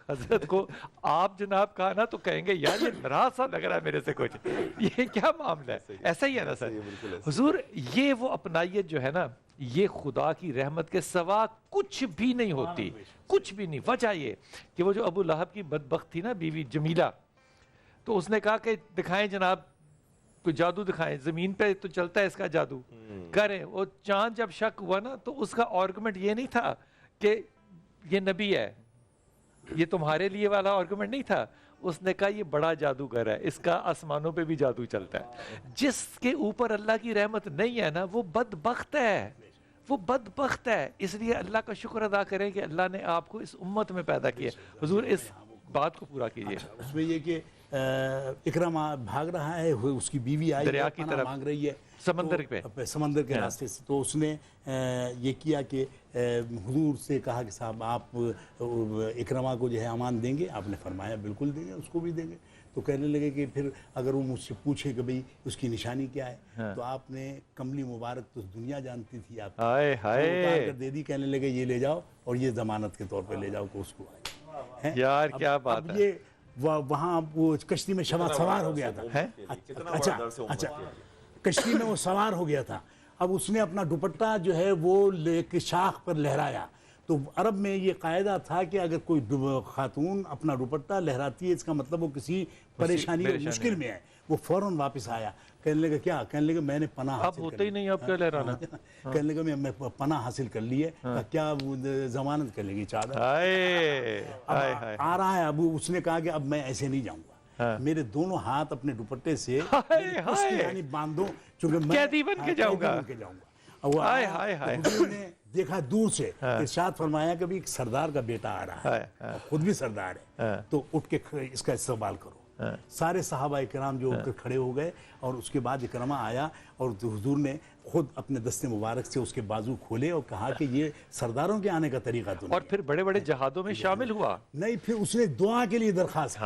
حضرت کو آپ جناب کہا نا تو کہیں گے یار یہ ناراض سا لگ رہا ہے میرے سے کچھ، یہ کیا معاملہ ہے؟ ایسا ہی ہے نا سر حضور؟ یہ وہ اپنائیت جو ہے نا، یہ خدا کی رحمت کے سوا کچھ بھی نہیں ہوتی، کچھ بھی نہیں۔ وجہ یہ کہ وہ جو ابو لہب کی بدبخت تھی نا بیوی جمیلہ، تو اس نے کہا کہ دکھائیں جناب کوئی جادو دکھائیں، زمین پہ تو چلتا ہے اس کا جادو، کریں۔ وہ چاند جب شک ہوا نا تو اس کا آرگومنٹ یہ نہیں تھا کہ یہ نبی ہے، یہ تمہارے لیے والا آرگومنٹ نہیں تھا، اس نے کہا یہ بڑا جادوگر ہے، اس کا آسمانوں پہ بھی جادو چلتا ہے۔ جس کے اوپر اللہ کی رحمت نہیں ہے نا وہ بدبخت ہے، وہ بدبخت ہے۔ اس لیے اللہ کا شکر ادا کریں کہ اللہ نے آپ کو اس امت میں پیدا کیا۔ حضور اس بات کو پورا کیجئے۔ اس میں یہ کہ اکرمہ بھاگ رہا ہے، اس کی بیوی آئی دریا کی پناہ طرف، مانگ رہی ہے سمندر پہ، سمندر کے راستے سے، تو اس نے یہ کیا کہ حضور سے کہا کہ صاحب آپ اکرمہ کو جو ہے امان دیں گے؟ آپ نے فرمایا بالکل دیں گے، اس کو بھی دیں گے۔ تو کہنے لگے کہ پھر اگر وہ مجھ سے پوچھے کہ بھئی اس کی نشانی کیا ہے، تو آپ نے کملی مبارک تو دنیا جانتی تھی، آپ ہائے اتار کر دے دی۔ کہنے لگے یہ لے جاؤ اور یہ ضمانت کے طور پہ لے جاؤ کہ اس کو آئے۔ یار کیا بات ہے۔ یہ وہاں وہ کشتی میں سوار ہو گیا تھا، اچھا کشتی میں وہ سوار ہو گیا تھا۔ اب اس نے اپنا دوپٹہ جو ہے وہ لے کے شاخ پر لہرایا۔ تو عرب میں یہ قاعدہ تھا کہ اگر کوئی خاتون اپنا دوپٹہ لہراتی ہے اس کا مطلب وہ کسی پریشانی اور مشکل میں ہے۔ وہ فوراً واپس آیا، کہنے لگا کیا؟ کہنے لگا میں نے پناہ اب ہوتا ہی نہیں، اب کیا لہرانا؟ کہنے لگا میں پناہ حاصل کر لی ہے۔ کیا ضمانت کر لے گی چادر؟ آ رہا ہے۔ اب اس نے کہا کہ اب میں ایسے نہیں جاؤں گا، میرے دونوں ہاتھ اپنے دوپٹے سے یعنی باندھو، چونکہ میں قیدی بن کے جاؤں گا۔ حضور نے دیکھا دور سے، ارشاد فرمایا کہ ایک سردار کا بیٹا آ رہا ہے، خود بھی سردار ہے، تو اٹھ کے اس کا استقبال کرو۔ سارے صحابہ کرام جو اٹھ کر کھڑے ہو گئے، اور اس کے بعد اکرمہ آیا اور حضور نے خود اپنے دست مبارک سے اس کے بازو کھولے اور کہا کہ یہ سرداروں کے آنے کا طریقہ تو نہیں۔ اور پھر بڑے بڑے جہادوں میں شامل ہوا۔ نہیں، پھر اس نے دعا کے لیے درخواست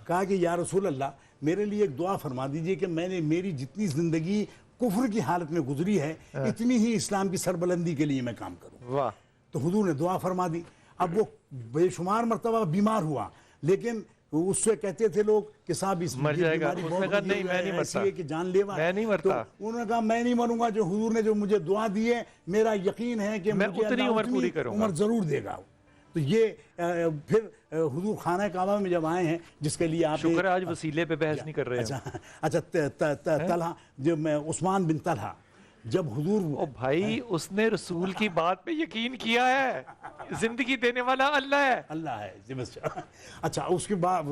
کہا کہ یا رسول اللہ میرے لیے ایک دعا فرما دیجئے کہ میں نے میری جتنی زندگی کفر کی حالت میں گزری ہے اتنی ہی اسلام کی سربلندی کے لیے میں کام کروں۔ تو حضور نے دعا فرما دی۔ اب وہ بے شمار مرتبہ بیمار ہوا، لیکن اس سے کہتے تھے لوگ کہ صاحب اس مر جائے گا، اس نے کہا نہیں میں نہیں مرتا، کہ جان لیوا، میں نہیں مرتا۔ انہوں نے کہا میں نہیں مروں گا، جو حضور نے جو مجھے دعا دی ہے میرا یقین ہے کہ میں مجھے اتنی عمر پوری کروں گا، عمر ضرور دے گا۔ تو یہ پھر حضور خانہ کعبہ میں جب آئے ہیں، جس کے لیے آپ شکر ہے آج وسیلے پہ بحث نہیں کر رہے ہیں۔ اچھا طلحہ، جو میں عثمان بن طلحہ، جب حضور بھائی اس نے رسول کی بات پہ یقین کیا ہے، زندگی دینے والا اللہ ہے، اللہ ہے۔ اچھا اس کے بعد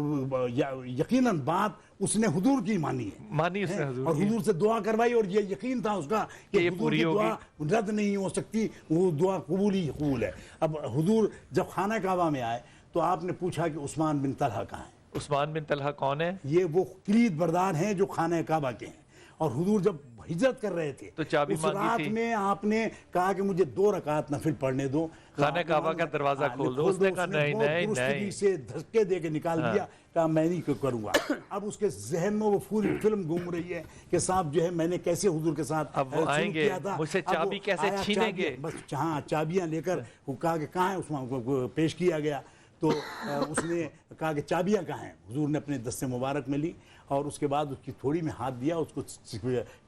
یقیناً بات اس نے حضور کی مانی ہے، مانی اس نے حضور اور کی، حضور سے دعا کروائی، اور یہ یقین تھا اس کا کہ یہ حضور پوری کی ہوگی، دعا رد نہیں ہو سکتی، وہ دعا قبول ہی قبول ہے۔ اب حضور جب خانہ کعبہ میں آئے تو آپ نے پوچھا کہ عثمان بن طلحہ کہاں ہیں؟ عثمان بن طلحہ کون ہے؟ یہ وہ کلید بردار ہیں جو خانہ کعبہ کے ہیں۔ اور حضور جب ہجرت کر رہے تھے تو چابی اس مانگی رات تھی، میں آپ نے کہا کہ مجھے 2 رکعت نفل پڑھنے دو، خانہ کعبہ کا دروازہ کھول دو۔ اس نے کہا نہیں نہیں نہیں، سے دھکے دے کے نکال دیا، کہا میں نہیں کروں گا۔ اب اس کے ذہن میں وہ پوری فلم گھوم رہی ہے کہ صاحب جو ہے میں نے کیسے حضور کے ساتھ اب وہ آئیں گے، مجھ سے چابی کیسے چھینیں گے، بس ہاں چابیاں لے کر وہ کہا کہ کہاں ہے، عثمان کو پیش کیا گیا۔ تو اس نے کہا کہ چابیاں کہاں ہیں؟ حضور نے اپنے دست مبارک میں لی اور اس کے بعد اس کی تھوڑی میں ہاتھ دیا، اس کو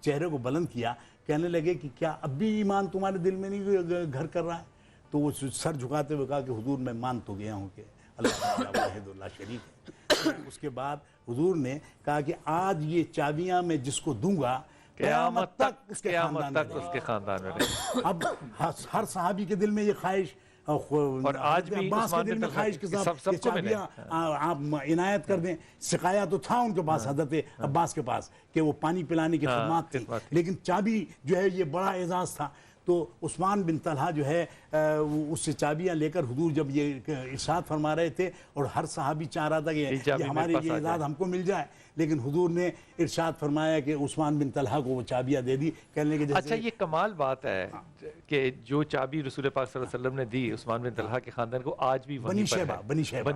چہرے کو بلند کیا، کہنے لگے کہ کیا اب بھی ایمان تمہارے دل میں نہیں گھر کر رہا ہے؟ تو وہ سر جھکاتے ہوئے کہا کہ حضور میں مان تو گیا ہوں کہ اللہ واحد اللہ شریک ہے۔ اس کے بعد حضور نے کہا کہ آج یہ چابیاں میں جس کو دوں گا قیامت تک اس کے خاندان میں رہے۔ اب ہر صحابی کے دل میں یہ خواہش، اور آج بھی عباس کے دل میں خواہش کے ساتھ یہ چابیاں آپ عنایت کر دیں۔ سقایا تو تھا ان کے پاس، حضرت عباس کے پاس، کہ وہ پانی پلانے کی خدمات تھی، لیکن چابی جو ہے یہ بڑا اعزاز تھا۔ تو عثمان بن طلحہ جو ہے اس سے چابیاں لے کر حضور جب یہ ارشاد فرما رہے تھے، اور ہر صحابی چاہ رہا تھا کہ ہمارے یہ اعزاز ہم کو مل جائے، لیکن حضور نے ارشاد فرمایا کہ عثمان بن طلحہ کو وہ چابیاں دے دی، کہنے لگے اچھا یہ کمال بات ہے کہ جو چابی رسول پاک صلی اللہ علیہ وسلم نے دی عثمان بن طلحہ کے خاندان کو، آج بھی بنی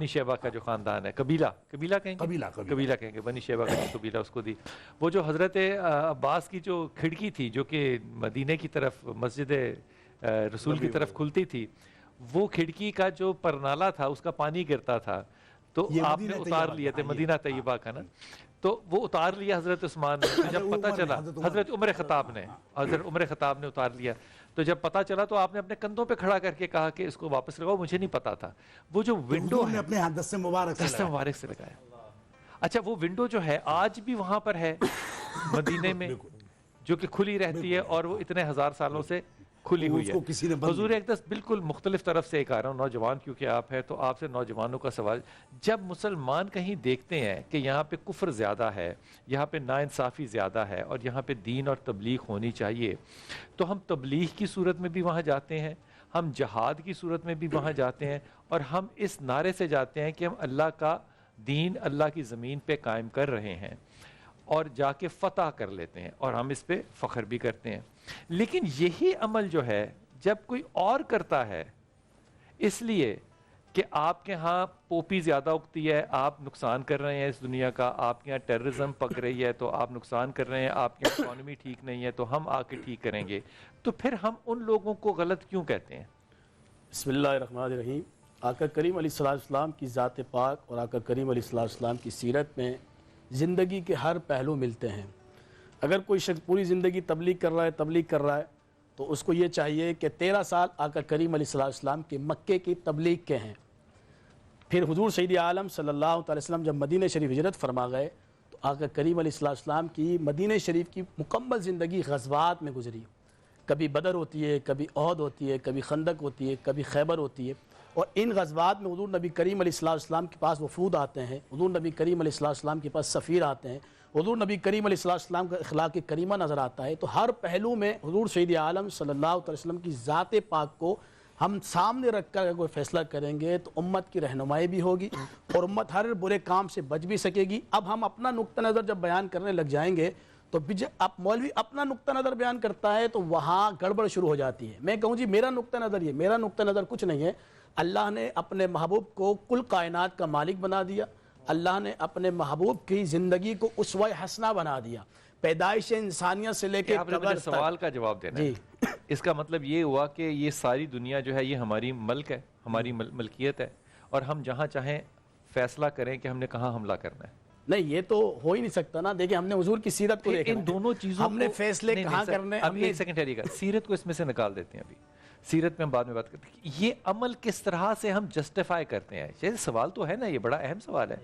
شیبہ کا جو خاندان ہے، قبیلہ کہیں گے، بنی شیبہ کا جو قبیلہ، اس کو دی۔ وہ جو حضرت عباس کی جو کھڑکی تھی جو کہ مدینے کی طرف مسجد رسول کی طرف کھلتی تھی، وہ کھڑکی کا جو پرنالہ تھا اس کا پانی گرتا تھا، تو آپ نے اتار لیے تھے مدینہ طیبہ کا نا, تو وہ اتار لیا حضرت عثمان نے. جب پتہ چلا حضرت عمر خطاب نے اتار لیا, تو جب پتہ چلا تو آپ نے اپنے کندھوں پہ کھڑا کر کے کہا کہ اس کو واپس لگاؤ, مجھے نہیں پتا تھا. وہ جو ونڈو ہے اپنے ہاتھ دست مبارک سے لگایا. اچھا وہ ونڈو جو ہے آج بھی وہاں پر ہے مدینے میں, جو کہ کھلی رہتی ہے, اور وہ اتنے ہزار سالوں سے کھلی ہوئی ہے. حضور اقدس بالکل مختلف طرف سے ایک آ رہا ہوں, نوجوان کیونکہ آپ ہے تو آپ سے نوجوانوں کا سوال, جب مسلمان کہیں دیکھتے ہیں کہ یہاں پہ کفر زیادہ ہے, یہاں پہ ناانصافی زیادہ ہے, اور یہاں پہ دین اور تبلیغ ہونی چاہیے, تو ہم تبلیغ کی صورت میں بھی وہاں جاتے ہیں, ہم جہاد کی صورت میں بھی وہاں جاتے ہیں, اور ہم اس نعرے سے جاتے ہیں کہ ہم اللہ کا دین اللہ کی زمین پہ قائم کر رہے ہیں, اور جا کے فتح کر لیتے ہیں, اور ہم اس پہ فخر بھی کرتے ہیں. لیکن یہی عمل جو ہے جب کوئی اور کرتا ہے, اس لیے کہ آپ کے ہاں پوپی زیادہ اگتی ہے, آپ نقصان کر رہے ہیں اس دنیا کا, آپ کے ہاں ٹیررزم پک رہی ہے تو آپ نقصان کر رہے ہیں, آپ کی اکانومی ٹھیک نہیں ہے تو ہم آ کے ٹھیک کریں گے, تو پھر ہم ان لوگوں کو غلط کیوں کہتے ہیں؟ بسم اللہ الرحمن الرحیم. آقا کریم علیہ السلام کی ذات پاک اور آقا کریم علیہ السلام کی سیرت میں زندگی کے ہر پہلو ملتے ہیں. اگر کوئی شخص پوری زندگی تبلیغ کر رہا ہے تو اس کو یہ چاہیے کہ 13 سال آقا کریم علیہ السلام کے مکے کی تبلیغ کے ہیں. پھر حضور سید عالم صلی اللہ علیہ وسلم جب مدینہ شریف ہجرت فرما گئے تو آقا کریم علیہ السلام کی مدینہ شریف کی مکمل زندگی غزوات میں گزری. کبھی بدر ہوتی ہے, کبھی احد ہوتی ہے, کبھی خندق ہوتی ہے, کبھی خیبر ہوتی ہے, اور ان غزوات میں حضور نبی کریم علیہ السلام کے پاس وفود آتے ہیں, حضور نبی کریم علیہ السلام کے پاس سفیر آتے ہیں, حضور نبی کریم علیہ السلام کا اخلاق کریمہ نظر آتا ہے. تو ہر پہلو میں حضور سید عالم صلی اللہ علیہ وسلم کی ذات پاک کو ہم سامنے رکھ کر اگر کوئی فیصلہ کریں گے تو امت کی رہنمائی بھی ہوگی اور امت ہر برے کام سے بچ بھی سکے گی. اب ہم اپنا نقطہ نظر جب بیان کرنے لگ جائیں گے تو مولوی اپنا نقطہ نظر بیان کرتا ہے تو وہاں گڑبڑ شروع ہو جاتی ہے. میں کہوں جی میرا نقطہ نظر یہ, میرا نقطہ نظر کچھ نہیں ہے. اللہ نے اپنے محبوب کو کل کائنات کا مالک بنا دیا, اللہ نے اپنے محبوب کی زندگی کو اسوہ حسنہ بنا دیا, پیدائش انسانیت سے لے کے قبر تک. سوال کا جواب دینا ہے. اس کا مطلب یہ ہوا کہ یہ ساری دنیا جو ہے یہ ہماری ملک ہے, ہماری ملکیت ہے, اور ہم جہاں چاہیں فیصلہ کریں کہ ہم نے کہاں حملہ کرنا ہے. نہیں, یہ تو ہو ہی نہیں سکتا نا. دیکھیں ہم نے حضور کی سیرت کو دیکھا, ان دونوں چیزوں ہم نے فیصلے کہاں کرنے. ابھی ایک سیکنڈ ٹھہریے گا, سیرت کو اس میں سے نکال دیتے ہیں, ابھی سیرت میں ہم بعد میں بات کرتے ہیں. یہ عمل کس طرح سے ہم جسٹیفائی کرتے ہیں, یہ سوال تو ہے نا, یہ بڑا اہم سوال ہے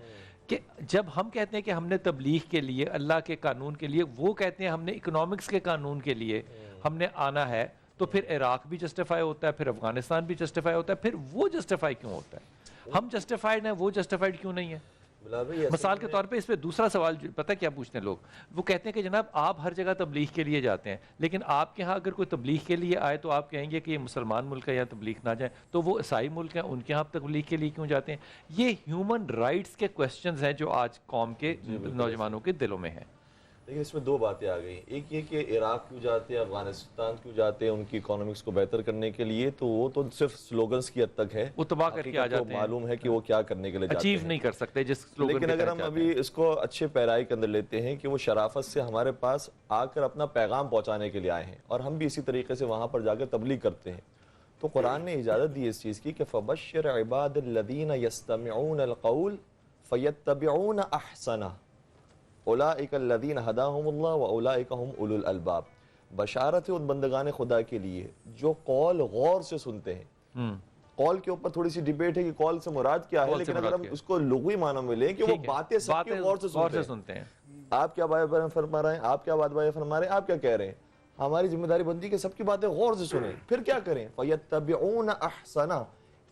کہ جب ہم کہتے ہیں کہ ہم نے تبلیغ کے لیے, اللہ کے قانون کے لیے, وہ کہتے ہیں ہم نے اکنامکس کے قانون کے لیے ہم نے آنا ہے, تو پھر عراق بھی جسٹیفائی ہوتا ہے, پھر افغانستان بھی جسٹیفائی ہوتا ہے, پھر وہ جسٹیفائی کیوں ہوتا ہے؟ ہم جسٹیفائڈ ہیں, وہ جسٹیفائڈ کیوں نہیں ہے؟ مثال کے طور پہ اس پہ دوسرا سوال پتہ کیا پوچھتے ہیں لوگ, وہ کہتے ہیں کہ جناب آپ ہر جگہ تبلیغ کے لیے جاتے ہیں, لیکن آپ کے ہاں اگر کوئی تبلیغ کے لیے آئے تو آپ کہیں گے کہ یہ مسلمان ملک ہے, یہاں تبلیغ نہ جائیں, تو وہ عیسائی ملک ہیں, ان کے ہاں تبلیغ کے لیے کیوں جاتے ہیں؟ یہ ہیومن رائٹس کے کوسچنز ہیں جو آج قوم کے نوجوانوں کے دلوں میں ہیں. لیکن اس میں دو باتیں آ گئیں. ایک یہ کہ عراق کیوں جاتے ہیں, افغانستان کیوں جاتے ہیں ان کی اکانومکس کو بہتر کرنے کے لیے, تو وہ تو صرف سلوگنز کی حد تک ہے, وہ تباہ کر کے آ جاتے ہیں, معلوم ہے کہ وہ کیا کرنے کے لیے جاتے ہیں, اچیو نہیں کر سکتے جس سلوگن. لیکن اگر ہم ابھی اس کو اچھے پیرائی کے اندر لیتے ہیں کہ وہ شرافت سے ہمارے پاس آ کر اپنا پیغام پہنچانے کے لیے آئے ہیں, اور ہم بھی اسی طریقے سے وہاں پر جا کر تبلیغ کرتے ہیں, تو قرآن نے اجازت دی اس چیز کی کہ فَبَشِّرْ عِبَادِ الَّذِينَ يَسْتَمِعُونَ الْقَوْلَ فَيَتَّبِعُونَ أَحْسَنَهُ اولئک الذین ھداھم اللہ واولئک ھم اولو الالباب. بشارت ہے ان بندگان خدا کے لیے جو قول غور سے سنتے ہیں. قول کے اوپر تھوڑی سی ڈیبیٹ ہے کہ قول سے مراد کیا ہے, لیکن اگر ہم اس کو لغوی معنی میں لیں کہ وہ باتیں سب کے غور سے سنتے ہیں. آپ کیا بات فرما رہے ہیں, آپ کیا بات فرما رہے ہیں, آپ کیا کہہ رہے ہیں, ہماری ذمہ داری بنتی ہے کہ سب کی باتیں غور سے سنیں, پھر کیا کریں, فَيَتَّبِعُونَ أَحْسَنَ,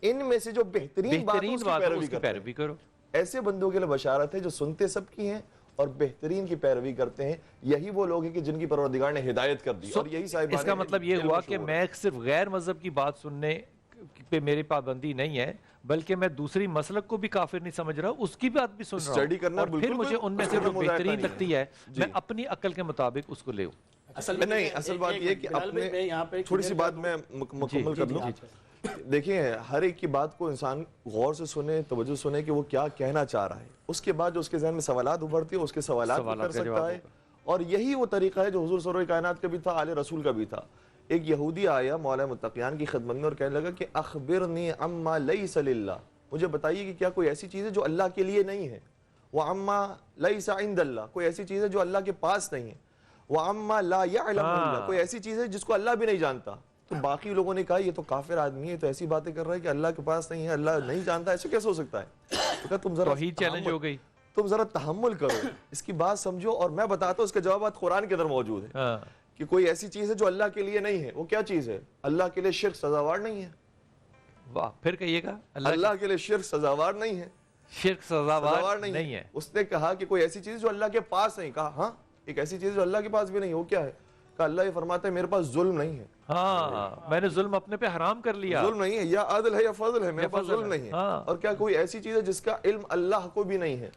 ان میں سے جو بہترین بات ہے اس کی پیروی کرو. ایسے بندوں کے لیے بشارت ہے جو سنتے سب کی ہیں اور بہترین کی پیروی کرتے ہیں. یہی وہ لوگ ہیں کہ جن کی پروردگار نے ہدایت کر دی, اور یہی صاحب. اس کا مطلب یہ ہوا کہ میں صرف غیر مذہب کی بات سننے پہ میری پابندی نہیں ہے, بلکہ میں دوسری مسلک کو بھی کافر نہیں سمجھ رہا ہوں, اس کی بات بھی سن رہا ہوں, اور پھر مجھے ان میں سے جو بہترین لگتی ہے میں اپنی عقل کے مطابق اس کو لے ہوں. اصل بات یہ کہ اپنے تھوڑی سی بات میں مکمل کر لوں. دیکھیں, ہر ایک کی بات کو انسان غور سے سنے, توجہ سنے کہ وہ کیا کہنا چاہ رہا ہے, اس کے بعد جو اس کے ذہن میں سوالات ابھرتی ہے اس کے سوالات کو کر سکتا ہے, اور یہی وہ طریقہ ہے جو حضور سرور کائنات کا بھی تھا, آل رسول کا بھی تھا. ایک یہودی آیا مولا متقیان کی خدمت میں اور کہنے لگا کہ اخبرنی عما لیس للہ, مجھے بتائیے کہ کیا کوئی ایسی چیز ہے جو اللہ کے لیے نہیں ہے؟ وَعَمَّا لَيْسَ عِنْدَ اللَّهِ، کوئی ایسی چیز ہے جو اللہ کے پاس نہیں ہے۔ وَعَمَّا لَا يَعْلَمُ اللَّهِ، کوئی ایسی چیز ہے جس کو اللہ بھی نہیں جانتا۔ تو باقی لوگوں نے کہا یہ تو کافر آدمی ہے، تو ایسی باتیں کر رہا ہے کہ اللہ کے پاس نہیں ہے، اللہ نہیں جانتا، ایسے کیسے ہو سکتا ہے؟ تو کہا تم ذرا توحید چیلنج ہو گئی۔ تم ذرا تحمل کرو، اس کی بات سمجھو، اور میں بتاتا ہوں اس کے جوابات قرآن کے اندر موجود ہیں کہ کوئی ایسی چیز ہے جو اللہ کے لیے نہیں ہے۔ وہ کیا چیز ہے؟ اللہ کے لیے شرک سزاوار نہیں ہے۔ واہ، پھر کہیے گا اللہ کے لیے شرک سزاوار نہیں ہے، شرک سزاوار نہیں ہے۔ اس نے کہا کہ کوئی ایسی چیز جو اللہ کے پاس نہیں، کہا ہاں ایک ایسی چیز جو اللہ کے پاس بھی نہیں، وہ کیا ہے؟ کہا اللہ یہ فرماتا ہے میرے پاس ظلم نہیں ہے۔ ہاں، میں نے ظلم اپنے پہ حرام کر لیا۔ ظلم نہیں ہے، یا عدل ہے یا فضل ہے، میرے پاس ظلم نہیں ہے۔ اور کیا کوئی ایسی چیز ہے جس کا علم اللہ کو بھی نہیں ہے؟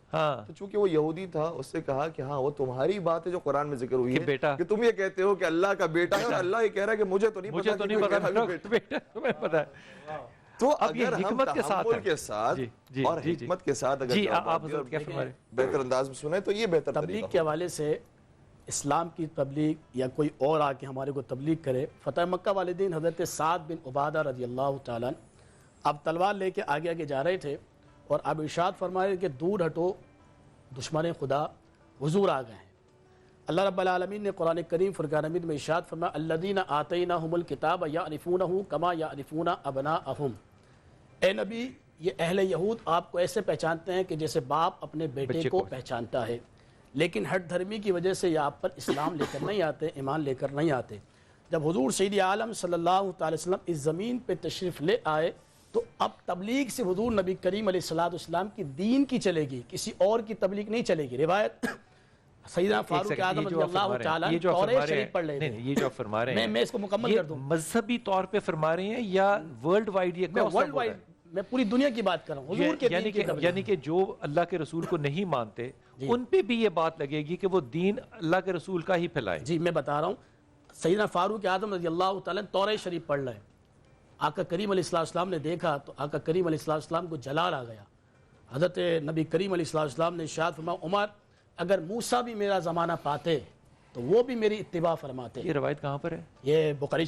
تو چونکہ وہ یہودی تھا، اس سے کہا کہ ہاں وہ تمہاری بات ہے جو قرآن میں ذکر ہوئی ہے کہ تم یہ کہتے ہو کہ اللہ کا بیٹا ہے، اور اللہ یہ کہہ رہا ہے کہ مجھے تو نہیں پتا۔ تو اب یہ اگر ہم حکمت کے ساتھ تحمل کے ساتھ اور حکمت کے ساتھ اگر بہتر انداز میں سنیں تو یہ بہتر تبلیغ کے حوالے سے اسلام کی تبلیغ یا کوئی اور آ کے ہمارے کو تبلیغ کرے۔ فتح مکہ والے دن حضرت سعد بن عبادہ رضی اللہ تعالیٰ اب تلوار لے کے آگے آگے جا رہے تھے، اور اب ارشاد فرمائے کہ دور ہٹو دشمن خدا، حضور آ گئے ہیں۔ اللہ رب العالمین نے قرآن کریم فرقان حمید میں ارشاد فرمایا الذین آتیناہم الکتاب یعرفونہ کما یعرفون ابناءہم، اے نبی یہ اہل یہود آپ کو ایسے پہچانتے ہیں کہ جیسے باپ اپنے بیٹے کو پہچانتا ہے، لیکن ہٹ دھرمی کی وجہ سے یہ آپ پر اسلام لے کر نہیں آتے، ایمان لے کر نہیں آتے۔ جب حضور سید عالم صلی اللہ تعالی وسلم اس زمین پہ تشریف لے آئے تو اب تبلیغ سے حضور نبی کریم علیہ السلام کی دین کی چلے گی، کسی اور کی تبلیغ نہیں چلے گی۔ روایت سیدنا فاروق اعظم رضی اللہ تعالیٰ تورات شریف پڑھ لے نہیں، یہ جو فرما رہے ہیں میں اس کو مکمل کر دوں، مذہبی طور پہ فرما رہے ہیں یا ورلڈ وائڈ؟ یہ ورلڈ وائڈ، میں پوری دنیا کی بات کر رہا ہوں، حضور کے دین کی تبلیغ۔ یعنی کہ جو اللہ کے رسول کو نہیں مانتے ان پہ بھی یہ بات لگے گی کہ وہ دین اللہ کے رسول کا ہی پھیلائے۔ جی میں بتا رہا ہوں، سیدنا فاروق اعظم رضی اللہ تعالیٰ تورات شریف پڑھ رہے ہیں، آقا کریم علیہ السلام نے دیکھا تو آقا کریم علیہ السلام کو جلال آ گیا۔ حضرت نبی کریم علیہ السلام نے ارشاد فرمایا عمر اگر موسیٰ بھی میرا زمانہ پاتے تو وہ بھی میری اتباع فرماتے۔ یہ روایت کہاں پر ہے؟ یہ بخاری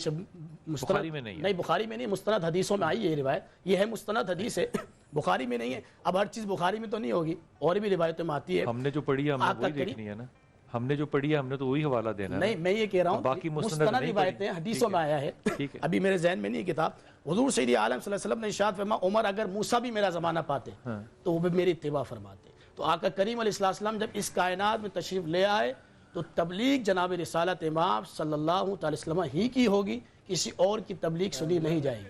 میں نہیں، بخاری میں نہیں، مستند حدیثوں میں آئی ہے یہ روایت، یہ ہے مستند حدیث ہے، بخاری میں نہیں ہے۔ اب ہر چیز بخاری میں تو نہیں ہوگی، اور بھی روایتوں میں آتی ہے۔ ہم نے جو پڑھی ہے ہم نے وہی دیکھنی ہے نا، ہم نے جو پڑھی ہے ہم نے تو وہی حوالہ دینا ہے۔ نہیں میں یہ کہہ رہا ہوں باقی مستند روایتیں حدیثوں میں آیا ہے، ابھی میرے ذہن میں نہیں کتاب۔ حضور سید عالم صلی اللہ علیہ وسلم نے ارشاد فرمایا عمر اگر موسیٰ بھی میرا زمانہ پاتے تو وہ بھی میری اتباع فرماتے۔ تو آقا کریم علیہ السلام جب اس کائنات میں تشریف لے آئے تو تبلیغ جناب رسالت امام صلی اللہ علیہ وسلم ہی کی ہوگی، کسی اور کی تبلیغ سنی نہیں جائے گی۔